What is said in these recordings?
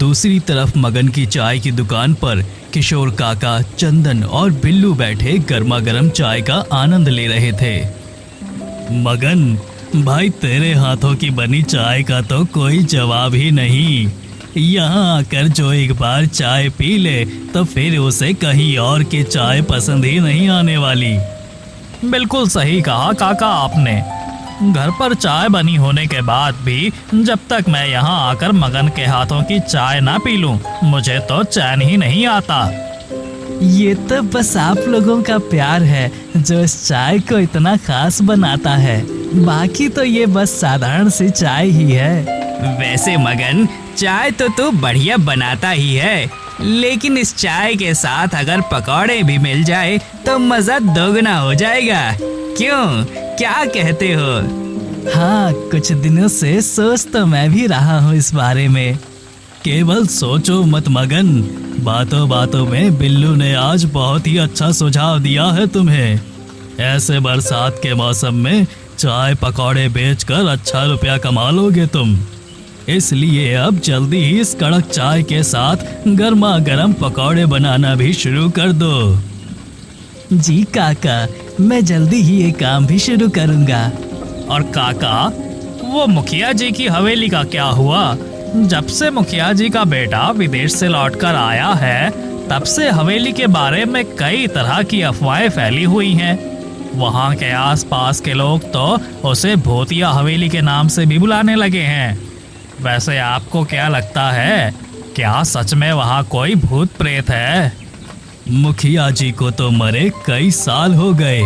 दूसरी तरफ मगन की चाय की दुकान पर किशोर काका, चंदन और बिल्लू बैठे गर्मा गर्म चाय का आनंद ले रहे थे। मगन भाई, तेरे हाथों की बनी चाय का तो कोई जवाब ही नहीं। यहाँ आकर जो एक बार चाय पी ले तो फिर उसे कहीं और की चाय पसंद ही नहीं आने वाली। बिल्कुल सही कहा काका आपने। घर पर चाय बनी होने के बाद भी जब तक मैं यहाँ आकर मगन के हाथों की चाय ना पी लूं, मुझे तो चैन ही नहीं आता। ये तो बस आप लोगों का प्यार है जो इस चाय को इतना खास बनाता है, बाकी तो ये बस साधारण सी चाय ही है। वैसे मगन, चाय तो तू बढ़िया बनाता ही है, लेकिन इस चाय के साथ अगर पकौड़े भी मिल जाए तो मजा दोगुना हो जाएगा। क्यों, क्या कहते हो? हाँ, कुछ दिनों से सोच तो मैं भी रहा हूँ इस बारे में। केवल सोचो मत मगन, बातों बातों में बिल्लू ने आज बहुत ही अच्छा सुझाव दिया है तुम्हें। ऐसे बरसात के मौसम में चाय पकौड़े बेचकर अच्छा रुपया कमा लोगे तुम। इसलिए अब जल्दी ही इस कड़क चाय के साथ गर्मा गर्म पकौड़े बनाना भी शुरू कर दो। जी काका, मैं जल्दी ही ये काम भी शुरू करूंगा। और काका, वो मुखिया जी की हवेली का क्या हुआ? जब से मुखिया जी का बेटा विदेश से लौटकर आया है, तब से हवेली के बारे में कई तरह की अफवाहें फैली हुई हैं। वहाँ के आसपास के लोग तो उसे भूतिया हवेली के नाम से भी बुलाने लगे हैं। वैसे आपको क्या लगता है, क्या सच में वहाँ कोई भूत प्रेत है? मुखिया जी को तो मरे कई साल हो गए।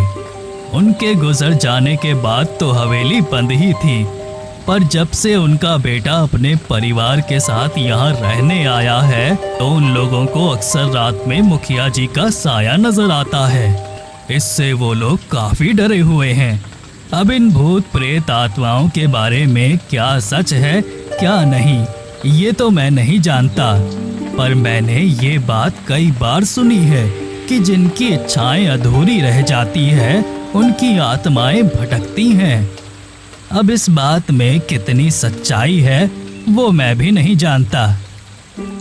उनके गुजर जाने के बाद तो हवेली बंद ही थी, पर जब से उनका बेटा अपने परिवार के साथ यहाँ रहने आया है तो उन लोगों को अक्सर रात में मुखिया जी का साया नजर आता है। इससे वो लोग काफी डरे हुए हैं। अब इन भूत प्रेत आत्माओं के बारे में क्या सच है क्या नहीं, ये तो मैं नहीं जानता, पर मैंने ये बात कई बार सुनी है कि जिनकी इच्छाएं अधूरी रह जाती है उनकी आत्माएं भटकती हैं। अब इस बात में कितनी सच्चाई है वो मैं भी नहीं जानता।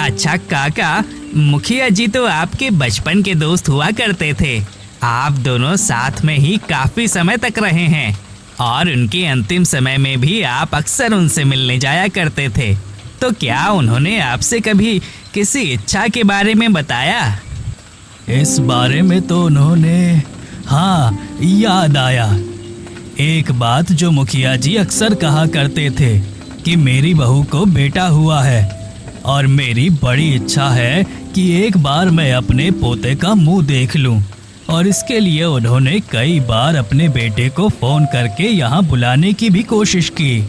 अच्छा काका, मुखिया जी तो आपके बचपन के दोस्त हुआ करते थे। आप दोनों साथ में ही काफी समय तक रहे हैं और उनके अंतिम समय में भी आप अक्सर उनसे मिलने जाया करते थे। तो क्या उन्होंने आपसे कभी किसी इच्छा के बारे में बताया? इस बारे में तो उन्होंने, हाँ याद आया, एक बात जो मुखिया जी अक्सर कहा करते थे कि मेरी बहू को बेटा हुआ है और मेरी बड़ी इच्छा है कि एक बार मैं अपने पोते का मुंह देख लूं, और इसके लिए उन्होंने कई बार अपने बेटे को फोन करके यहाँ बुलाने की भी कोशिश की,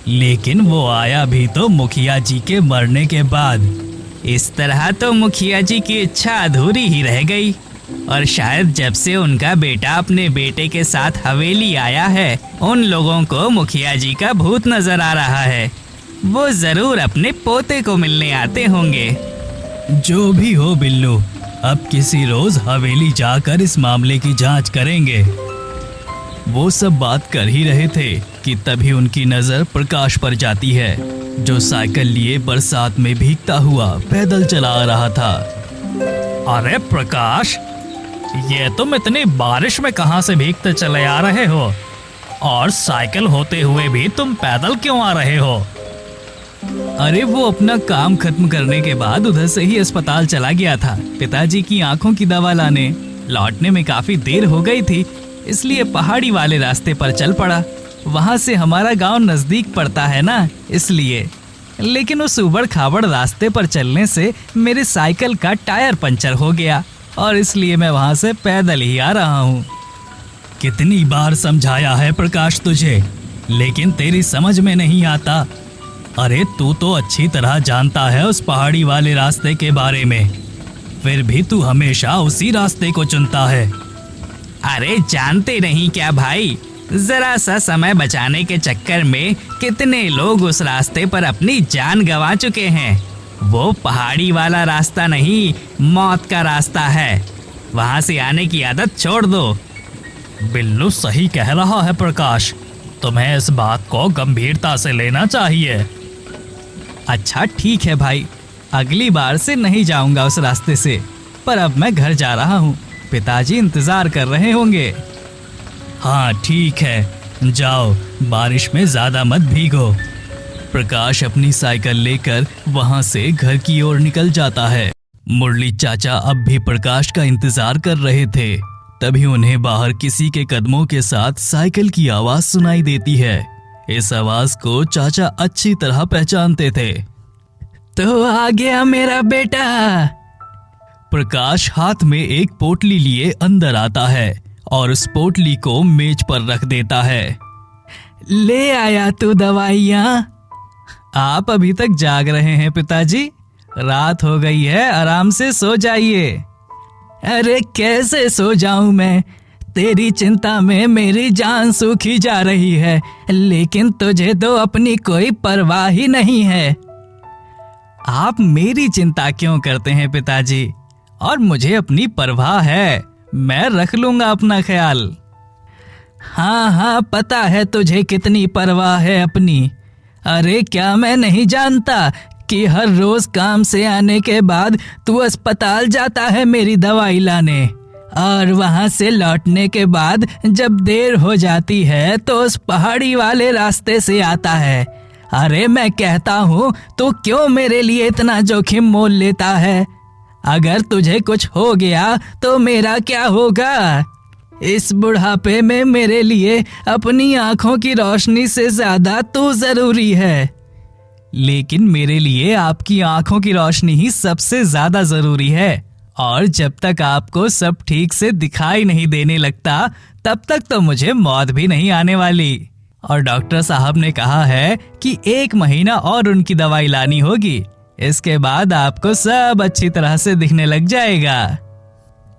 लेकिन वो आया भी तो मुखिया जी के मरने के बाद। इस तरह तो मुखिया जी की इच्छा अधूरी ही रह गई, और शायद जब से उनका बेटा अपने बेटे के साथ हवेली आया है, उन लोगों को मुखिया जी का भूत नजर आ रहा है। वो जरूर अपने पोते को मिलने आते होंगे। जो भी हो बिल्लू, अब किसी रोज हवेली जाकर इस मामले की जांच करेंगे। वो सब बात कर ही रहे थे कि तभी उनकी नजर प्रकाश पर जाती है, जो साइकिल लिए बरसात में भीगता हुआ पैदल चला आ रहा था। अरे प्रकाश, ये तुम इतनी बारिश में कहाँ से भीगते चले आ रहे हो? और साइकिल होते हुए भी तुम पैदल क्यों आ रहे हो? अरे वो अपना काम खत्म करने के बाद उधर से ही अस्पताल चला गया था, पिताजी की आंखों की दवा लाने। लौटने में काफी देर हो गई थी, इसलिए पहाड़ी वाले रास्ते पर चल पड़ा। वहां से हमारा गांव नजदीक पड़ता है ना, इसलिए। लेकिन उस उबड़ खाबड़ रास्ते पर चलने से मेरे साइकिल का टायर पंचर हो गया और इसलिए मैं वहां से पैदल ही आ रहा हूँ। कितनी बार समझाया है प्रकाश तुझे, लेकिन तेरी समझ में नहीं आता। अरे तू तो अच्छी तरह जानता है उस पहाड़ी वाले रास्ते के बारे में, फिर भी तू हमेशा उसी रास्ते को चुनता है। अरे जानते नहीं क्या भाई, जरा सा समय बचाने के चक्कर में कितने लोग उस रास्ते पर अपनी जान गंवा चुके हैं। वो पहाड़ी वाला रास्ता नहीं, मौत का रास्ता है। वहां से आने की आदत छोड़ दो। बिल्लू सही कह रहा है प्रकाश, तुम्हें इस बात को गंभीरता से लेना चाहिए। अच्छा ठीक है भाई, अगली बार से नहीं जाऊंगा उस रास्ते से। पर अब मैं घर जा रहा हूँ, पिताजी इंतजार कर रहे होंगे। हाँ ठीक है, जाओ, बारिश में ज्यादा मत भीगो। प्रकाश अपनी साइकिल लेकर वहां से घर की ओर निकल जाता है। मुरली चाचा अब भी प्रकाश का इंतजार कर रहे थे। तभी उन्हें बाहर किसी के कदमों के साथ साइकिल की आवाज सुनाई देती है। इस आवाज को चाचा अच्छी तरह पहचानते थे। तो आ गया मेरा बेटा। प्रकाश हाथ में एक पोटली लिए अंदर आता है और उस पोटली को मेज पर रख देता है। ले आया तू दवाइयाँ? आप अभी तक जाग रहे हैं पिताजी? रात हो गई है, आराम से सो जाइए। अरे कैसे सो जाऊं मैं? तेरी चिंता में मेरी जान सूखी जा रही है, लेकिन तुझे तो अपनी कोई परवाह ही नहीं है। आप मेरी चिंता क्यों करते हैं पिताजी? और मुझे अपनी परवाह है, मैं रख लूंगा अपना ख्याल। हाँ हाँ, पता है तुझे कितनी परवाह है अपनी। अरे क्या मैं नहीं जानता कि हर रोज काम से आने के बाद तू अस्पताल जाता है मेरी दवाई लाने, और वहां से लौटने के बाद जब देर हो जाती है तो उस पहाड़ी वाले रास्ते से आता है। अरे मैं कहता हूँ तू क्यों मेरे लिए इतना जोखिम मोल लेता है? अगर तुझे कुछ हो गया तो मेरा क्या होगा? इस बुढ़ापे में मेरे लिए अपनी आंखों की रोशनी से ज्यादा तू जरूरी है। लेकिन मेरे लिए आपकी आंखों की रोशनी ही सबसे ज्यादा जरूरी है, और जब तक आपको सब ठीक से दिखाई नहीं देने लगता तब तक तो मुझे मौत भी नहीं आने वाली। और डॉक्टर साहब ने कहा है कि 1 महीना और उनकी दवाई लानी होगी, इसके बाद आपको सब अच्छी तरह से दिखने लग जाएगा।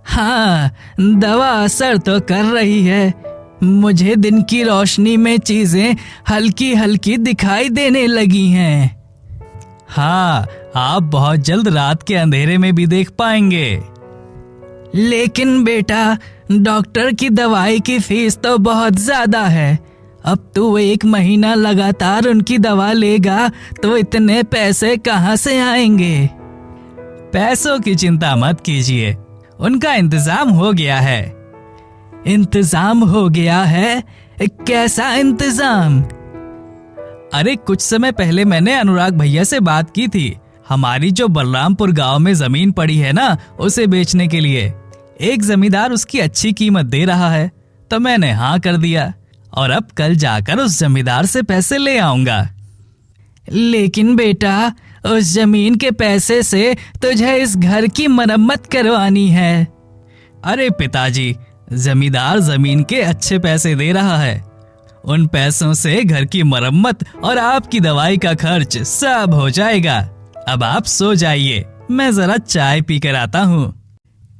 हाँ, दवा असर तो कर रही है। मुझे दिन की रोशनी में चीजें हल्की हल्की दिखाई देने लगी हैं। हाँ, आप बहुत जल्द रात के अंधेरे में भी देख पाएंगे। लेकिन बेटा, डॉक्टर की दवाई की फीस तो बहुत ज्यादा है। अब तू 1 महीना लगातार उनकी दवा लेगा तो इतने पैसे कहाँ से आएंगे? पैसों की चिंता मत कीजिए, उनका इंतजाम हो गया है। इंतजाम हो गया है? कैसा इंतजाम? अरे कुछ समय पहले मैंने अनुराग भैया से बात की थी। हमारी जो बलरामपुर गांव में जमीन पड़ी है ना, उसे बेचने के लिए एक जमींदार उसकी अच्छी कीमत दे रहा है, तो मैंने हाँ कर दिया और अब कल जाकर उस जमींदार से पैसे ले आऊंगा। लेकिन बेटा, उस जमीन के पैसे से तुझे इस घर की मरम्मत करवानी है। अरे पिताजी, जमींदार जमीन के अच्छे पैसे दे रहा है, उन पैसों से घर की मरम्मत और आपकी दवाई का खर्च सब हो जाएगा। अब आप सो जाइए, मैं जरा चाय पी कर आता हूँ।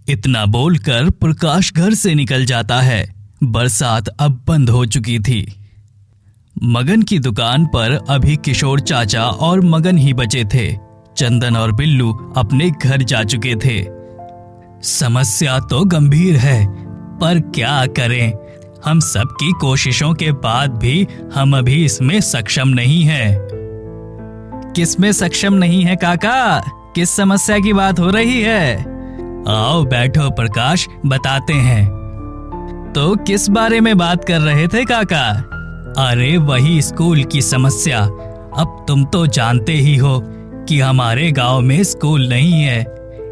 इतना बोलकर प्रकाश घर से निकल जाता है। बरसात अब बंद हो चुकी थी। मगन की दुकान पर अभी किशोर चाचा और मगन ही बचे थे। चंदन और बिल्लू अपने घर जा चुके थे। समस्या तो गंभीर है, पर क्या करें? हम सबकी कोशिशों के बाद भी हम अभी इसमें सक्षम नहीं हैं। किसमें सक्षम नहीं है काका? किस समस्या की बात हो रही है? आओ बैठो प्रकाश, बताते हैं। तो किस बारे में बात कर रहे थे काका? अरे वही स्कूल की समस्या। अब तुम तो जानते ही हो कि हमारे गांव में स्कूल नहीं है,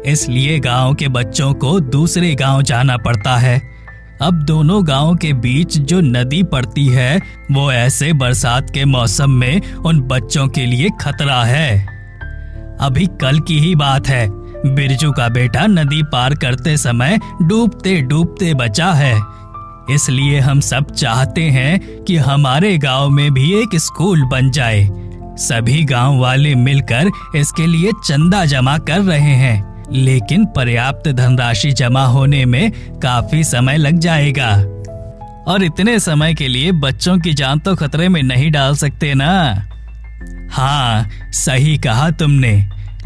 इसलिए गांव के बच्चों को दूसरे गांव जाना पड़ता है। अब दोनों गांव के बीच जो नदी पड़ती है, वो ऐसे बरसात के मौसम में उन बच्चों के लिए खतरा है। अभी कल की ही बात है, बिरजू का बेटा नदी पार करते समय डूबते डूबते बचा है। इसलिए हम सब चाहते हैं कि हमारे गांव में भी एक स्कूल बन जाए। सभी गांव वाले मिलकर इसके लिए चंदा जमा कर रहे हैं, लेकिन पर्याप्त धनराशि जमा होने में काफी समय लग जाएगा। और इतने समय के लिए बच्चों की जान तो खतरे में नहीं डाल सकते ना। हाँ, सही कहा तुमने,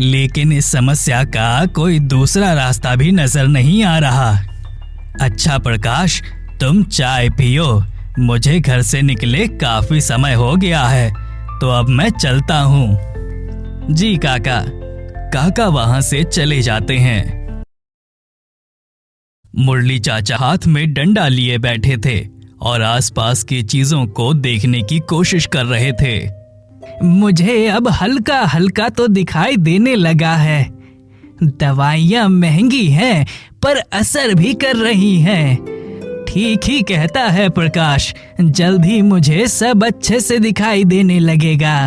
लेकिन इस समस्या का कोई दूसरा रास्ता भी नजर नहीं आ रहा। अच्छा प्रकाश, तुम चाय पियो, मुझे घर से निकले काफी समय हो गया है, तो अब मैं चलता हूँ। जी काका। काका वहां से चले जाते हैं। मुरली चाचा हाथ में डंडा लिए बैठे थे और आसपास की चीजों को देखने की कोशिश कर रहे थे। मुझे अब हल्का हल्का तो दिखाई देने लगा है। दवाइयाँ महंगी हैं पर असर भी कर रही हैं। ठीक ही कहता है प्रकाश, जल्द ही मुझे सब अच्छे से दिखाई देने लगेगा।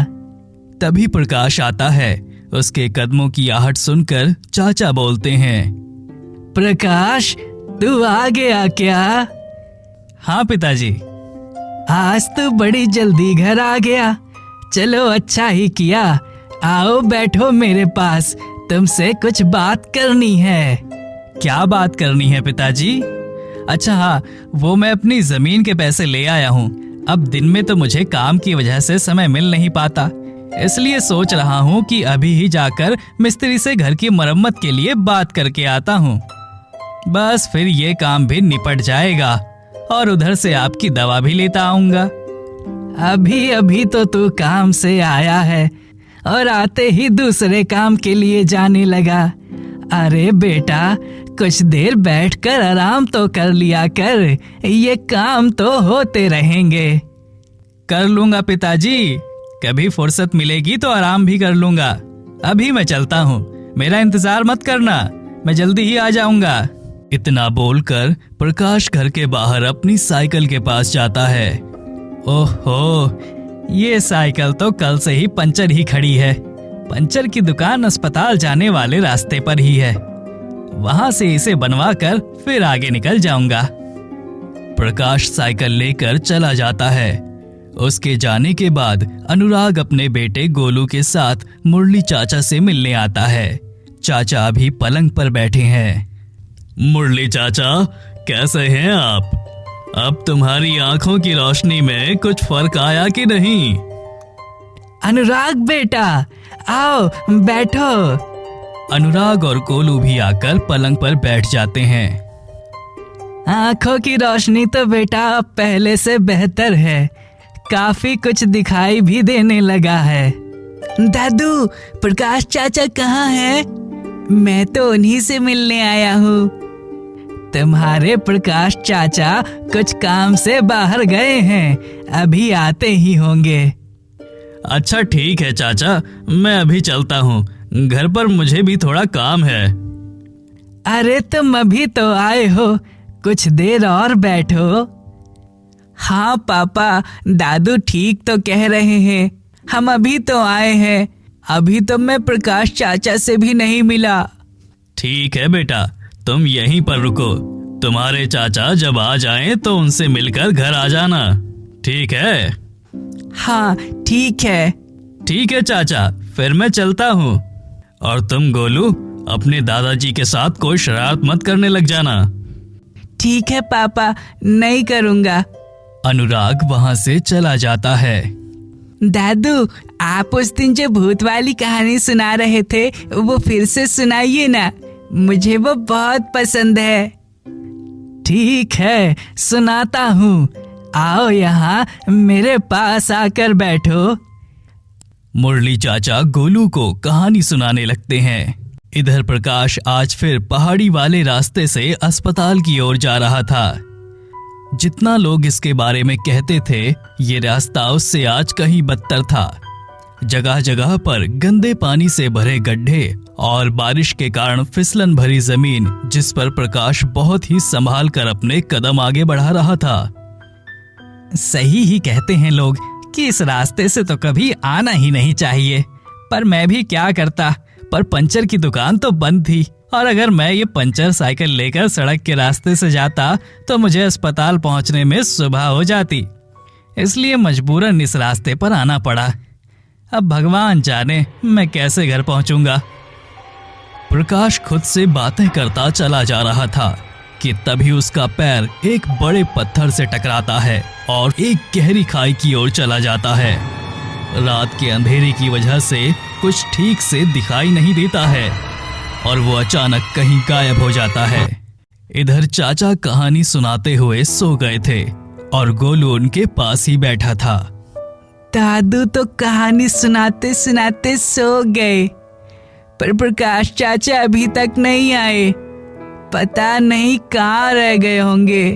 तभी प्रकाश आता है। उसके कदमों की आहट सुनकर चाचा बोलते हैं, प्रकाश, तू आ गया क्या? हाँ पिताजी। आज तो बड़ी जल्दी घर आ गया। चलो अच्छा ही किया। आओ बैठो मेरे पास, तुमसे कुछ बात करनी है। क्या बात करनी है पिताजी? अच्छा हाँ, वो मैं अपनी जमीन के पैसे ले आया हूँ। अब दिन में तो मुझे काम की वजह से समय मिल नहीं पाता, इसलिए सोच रहा हूँ कि अभी ही जाकर मिस्त्री से घर की मरम्मत के लिए बात करके आता हूँ। बस फिर ये काम भी निपट जाएगा और उधर से आपकी दवा भी लेता आऊंगा। अभी अभी तो तू काम से आया है और आते ही दूसरे काम के लिए जाने लगा। अरे बेटा, कुछ देर बैठकर आराम तो कर लिया कर, ये काम तो होते रहेंगे। कर लूंगा पिताजी, कभी फुर्सत मिलेगी तो आराम भी कर लूंगा। अभी मैं चलता हूँ, मेरा इंतजार मत करना, मैं जल्दी ही आ जाऊंगा। इतना बोलकर प्रकाश घर के बाहर अपनी साइकिल के पास जाता है। ओहो, ये साइकिल तो कल से ही पंचर ही खड़ी है। पंचर की दुकान अस्पताल जाने वाले रास्ते पर ही है, वहां से इसे बनवा कर फिर आगे निकल जाऊंगा। प्रकाश साइकिल लेकर चला जाता है। उसके जाने के बाद अनुराग अपने बेटे गोलू के साथ मुरली चाचा से मिलने आता है। चाचा अभी पलंग पर बैठे हैं। मुरली चाचा, कैसे हैं आप? अब तुम्हारी आंखों की रोशनी में कुछ फर्क आया कि नहीं? अनुराग बेटा, आओ बैठो। अनुराग और गोलू भी आकर पलंग पर बैठ जाते हैं। आंखों की रोशनी तो बेटा अब पहले से बेहतर है, काफी कुछ दिखाई भी देने लगा है। दादू, प्रकाश चाचा कहाँ हैं? मैं तो उन्हीं से मिलने आया हूँ। तुम्हारे प्रकाश चाचा कुछ काम से बाहर गए हैं, अभी आते ही होंगे। अच्छा ठीक है चाचा, मैं अभी चलता हूँ, घर पर मुझे भी थोड़ा काम है। अरे तुम अभी तो आए हो, कुछ देर और बैठो। हाँ पापा, दादू ठीक तो कह रहे हैं, हम अभी तो आए हैं, अभी तो मैं प्रकाश चाचा से भी नहीं मिला। ठीक है बेटा, तुम यहीं पर रुको, तुम्हारे चाचा जब आ जाएं तो उनसे मिलकर घर आ जाना, ठीक है? हाँ ठीक है। ठीक है चाचा, फिर मैं चलता हूँ। और तुम गोलू, अपने दादाजी के साथ कोई शरारत मत करने लग जाना। ठीक है पापा, नहीं करूँगा। अनुराग वहाँ से चला जाता है। दादू, आप उस दिन जो भूत वाली कहानी सुना रहे थे वो फिर से सुनाइए ना, मुझे वो बहुत पसंद है। ठीक है, सुनाता हूँ, आओ यहाँ मेरे पास आकर बैठो। मुरली चाचा गोलू को कहानी सुनाने लगते हैं। इधर प्रकाश आज फिर पहाड़ी वाले रास्ते से अस्पताल की ओर जा रहा था। जितना लोग इसके बारे में कहते थे, ये रास्ता उससे आज कहीं बदतर था। जगह जगह पर गंदे पानी से भरे गड्ढे और बारिश के कारण फिसलन भरी जमीन, जिस पर प्रकाश बहुत ही संभाल कर अपने कदम आगे बढ़ा रहा था। सही ही कहते हैं लोग कि इस रास्ते से तो कभी आना ही नहीं चाहिए, पर मैं भी क्या करता। पर पंचर की दुकान तो बंद थी, और अगर मैं ये पंचर साइकिल लेकर सड़क के रास्ते से जाता तो मुझे अस्पताल पहुंचने में सुबह हो जाती, इसलिए मजबूरन इस रास्ते पर आना पड़ा। अब भगवान जाने मैं कैसे घर पहुंचूंगा। प्रकाश खुद से बातें करता चला जा रहा था कि तभी उसका पैर एक बड़े पत्थर से टकराता है और एक गहरी खाई की ओर चला जाता है। रात के अंधेरे की वजह से कुछ ठीक से दिखाई नहीं देता है और वो अचानक कहीं गायब हो जाता है। इधर चाचा कहानी सुनाते हुए सो गए थे और गोलू उनके पास ही बैठा था। दादू तो कहानी सुनाते सुनाते सो गए, पर प्रकाश चाचा अभी तक नहीं आए। पता नहीं कहाँ रह गए होंगे।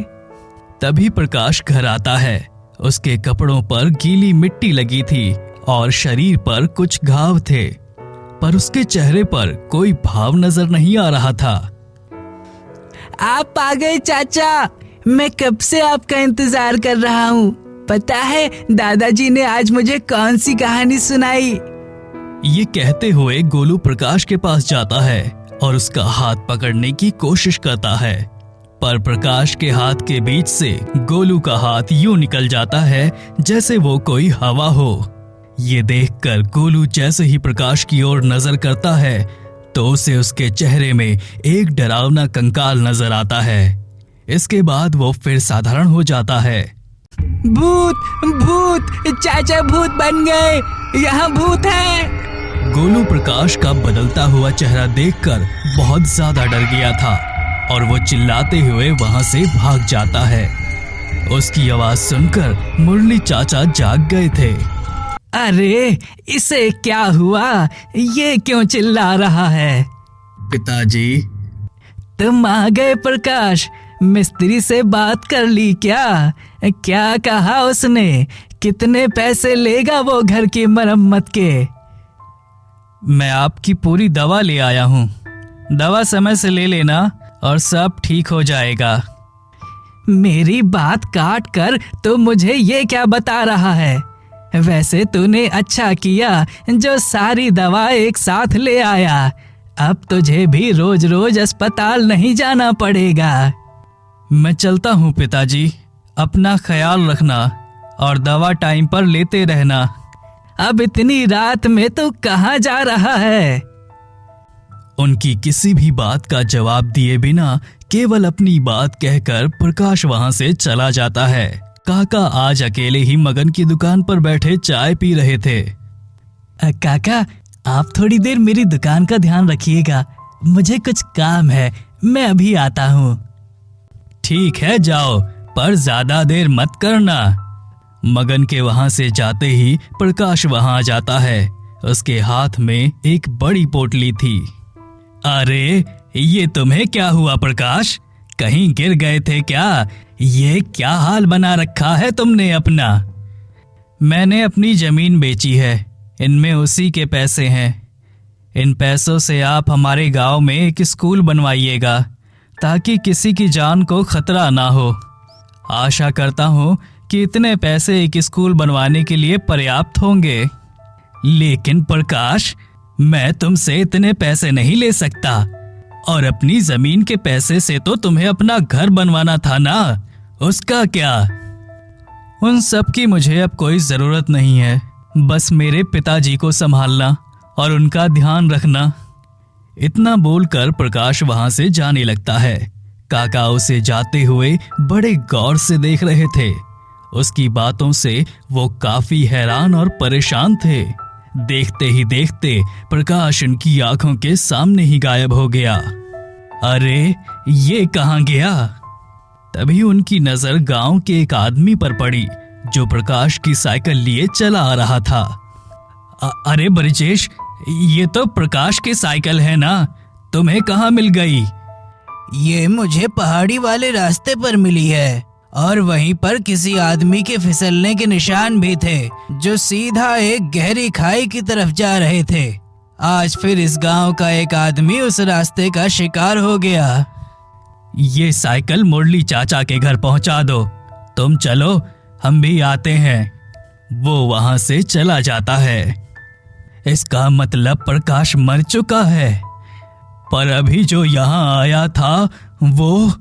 तभी प्रकाश घर आता है। उसके कपड़ों पर गीली मिट्टी लगी थी और शरीर पर कुछ घाव थे, पर उसके चेहरे पर कोई भाव नजर नहीं आ रहा था। आप आ गए चाचा, मैं कब से आपका इंतजार कर रहा हूँ। पता है दादाजी ने आज मुझे कौन सी कहानी सुनाई? ये कहते हुए गोलू प्रकाश के पास जाता है और उसका हाथ पकड़ने की कोशिश करता है, पर प्रकाश के हाथ के बीच से गोलू का हाथ यूं निकल जाता है जैसे वो कोई हवा हो। ये देखकर गोलू जैसे ही प्रकाश की ओर नजर करता है तो उसे उसके चेहरे में एक डरावना कंकाल नजर आता है। इसके बाद वो फिर साधारण हो जाता है। भूत भूत, चाचा भूत बन गए, यहाँ भूत है। गोलू प्रकाश का बदलता हुआ चेहरा देखकर बहुत ज्यादा डर गया था और वो चिल्लाते हुए वहां से भाग जाता है। उसकी आवाज सुनकर मुरली चाचा जाग गए थे। अरे इसे क्या हुआ? ये क्यों चिल्ला रहा है? पिताजी, तुम आ गए प्रकाश। मिस्त्री से बात कर ली क्या? क्या कहा उसने? कितने पैसे लेगा वो घर की मरम्मत के? मैं आपकी पूरी दवा ले आया हूँ। दवा समय से ले लेना और सब ठीक हो जाएगा। मेरी बात काट कर तो मुझे ये क्या बता रहा है? वैसे तूने अच्छा किया जो सारी दवा एक साथ ले आया। अब तुझे भी रोज रोज अस्पताल नहीं जाना पड़ेगा। मैं चलता हूँ पिताजी, अपना ख्याल रखना और दवा टाइम पर लेते रहना। अब इतनी रात में तो कहाँ जा रहा है? उनकी किसी भी बात का जवाब दिए बिना केवल अपनी बात कहकर प्रकाश वहां से चला जाता है। काका आज अकेले ही मगन की दुकान पर बैठे चाय पी रहे थे। काका, आप थोड़ी देर मेरी दुकान का ध्यान रखिएगा, मुझे कुछ काम है, मैं अभी आता हूँ। ठीक है जाओ, पर ज्यादा देर मत करना। मगन के वहां से जाते ही प्रकाश वहां आ जाता है। उसके हाथ में एक बड़ी पोटली थी। अरे ये तुम्हें क्या हुआ प्रकाश? कहीं गिर गए थे क्या? ये क्या हाल बना रखा है तुमने अपना? मैंने अपनी जमीन बेची है, इनमें उसी के पैसे हैं। इन पैसों से आप हमारे गांव में एक स्कूल बनवाइएगा ताकि किसी की जान को खतरा ना हो। आशा करता हूँ कि इतने पैसे एक स्कूल बनवाने के लिए पर्याप्त होंगे। लेकिन प्रकाश, मैं तुमसे इतने पैसे नहीं ले सकता, और अपनी जमीन के पैसे से तो तुम्हें अपना घर बनवाना था ना, उसका क्या? उन सब की मुझे अब कोई जरूरत नहीं है, बस मेरे पिताजी को संभालना और उनका ध्यान रखना। इतना बोलकर प्रकाश वहां से जाने लगता है। काका उसे जाते हुए बड़े गौर से देख रहे थे। उसकी बातों से वो काफी हैरान और परेशान थे। देखते ही देखते प्रकाश उनकी आंखों के सामने ही गायब हो गया। अरे ये कहाँ गया? तभी उनकी नजर गांव के एक आदमी पर पड़ी जो प्रकाश की साइकिल लिए चला आ रहा था। अरे ब्रिजेश, ये तो प्रकाश की साइकिल है ना, तुम्हें कहाँ मिल गई? ये मुझे पहाड़ी वाले रास्ते पर मिली है और वहीं पर किसी आदमी के फिसलने के निशान भी थे जो सीधा एक गहरी खाई की तरफ जा रहे थे। आज फिर इस गांव का एक आदमी उस रास्ते का शिकार हो गया। ये साइकिल मुरली चाचा के घर पहुंचा दो। तुम चलो, हम भी आते हैं। वो वहां से चला जाता है। इसका मतलब प्रकाश मर चुका है, पर अभी जो यहाँ आया था वो